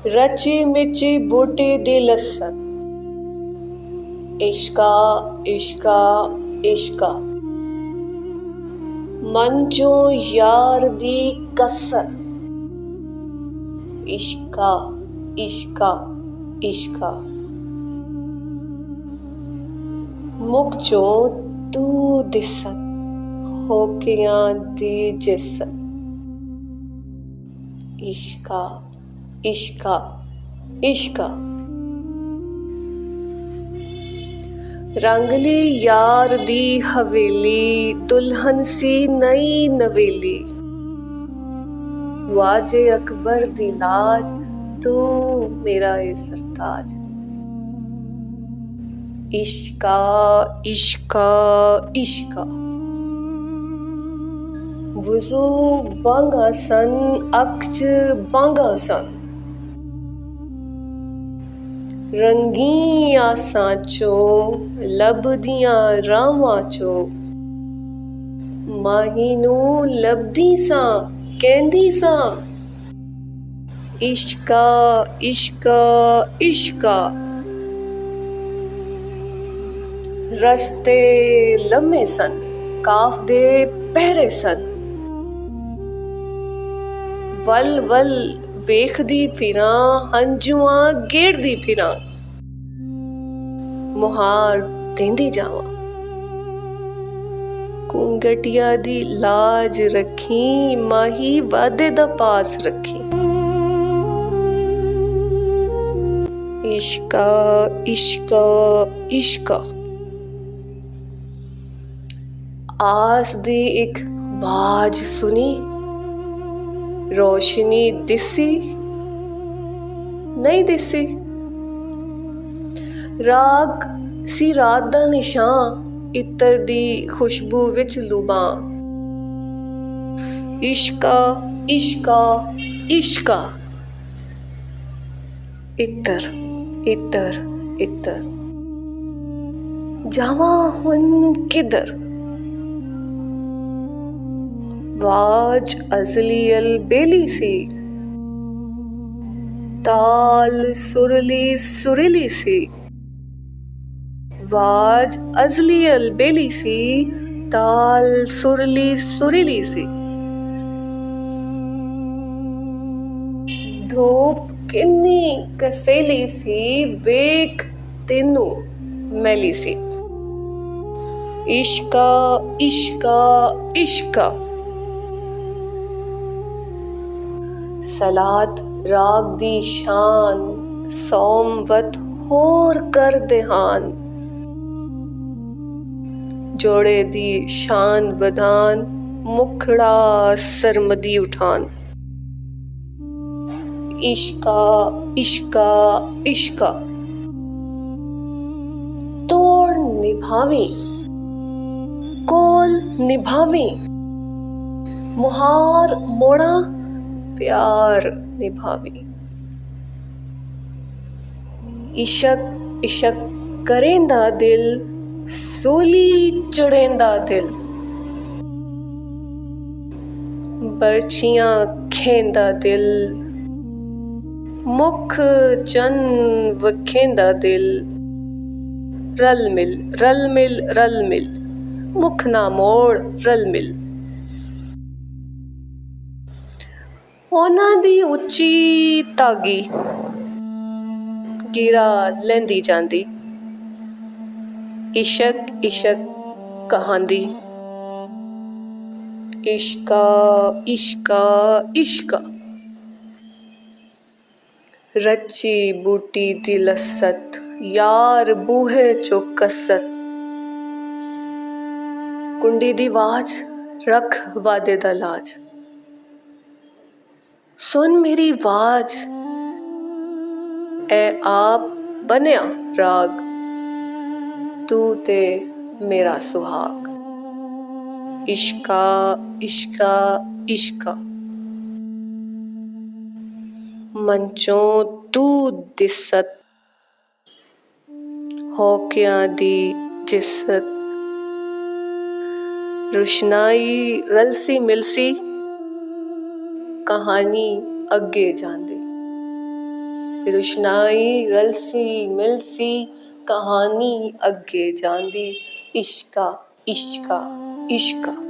रची मिची बूटी दी लस्सत, इश्का इश्का इश्का। मन चो यार दी कसत, इश्का इश्का इश्का। मुख चो तू दिसत, होकियां दी जिसत, इश्का इश्का इश्का। रंगली यार दी हवेली, दुल्हन सी नई नवेली। वाजे अकबर दी लाज, तू मेरा ए सरताज। इश्का इश्का इश्का। वुज़ू वांगा सन, अक्च बांगा सन। रंगी आसां चो, लभदियां रावां चो। माही नू लभदी सां, कहंदी सां, इश्का इश्का इश्का। रस्ते लम्मे सन, काफ दे पहरे सन। वल वल वेखदी फिरां, हंजुआं गेड़दी फिरां। मुहार देंदी जावां, घूंघटिया दी लाज रखी, माही वादे दा पास रखी। इश्का इश्का इश्का। आस दी इक वाज सुनी, रोशनी दिसी नहीं दिसी। राग सी रात दा निशान, इत्र दी खुशबू विच लुबां। इश्का इश्का इश्का। इत्र इत्र इत्र। जावां हुन किधर? वाज अज़ली अल बेली सी, ताल सुरली सुरीली सी। वाज अज़ली अल बेली सी, ताल सुरली सुरीली सी। धूप किन्नी कसेली सी, वेख तेनू मैली सी। इश्का इश्का इश्का। सलात राग दी शान, सोमवत होर कर देहान। जोड़े दी शान वधान, मुखड़ा सरमदी उठान। इश्का इश्का इश्का। तोड़ निभावी, कोल निभावी। मुहार मोड़ा, प्यार निभावी। इशक इशक करेंदा दिल, सूली चढ़ेंदा दिल। बरछियां खेंदा दिल, मुख चन वखेंदा दिल। रल मिल रल मिल रल मिल, मुख ना मोड़ रल मिल। ਉਹਨਾਂ ਦੀ ਉੱਚੀ ਤਾਗੀ, गिरा लैंदी जांदी। इशक इशक कहांदी। इश्का इश्का इश्का। रची बूटी दी लस्सत, यार बूहे चो कसत। कुंडी दी वाज, रख वादे दा लाज। सुन मेरी वाज, ए आप बनया राग, तू ते मेरा सुहाग। इश्का इश्का इश्का। मंचों तू दिसत, होकियां दी जिसत। रुशनाई रलसी मिलसी, कहानी अगे जांदी। रुशनाई रलसी मिलसी कहानी अगे जांदी इश्का इश्का इश्का।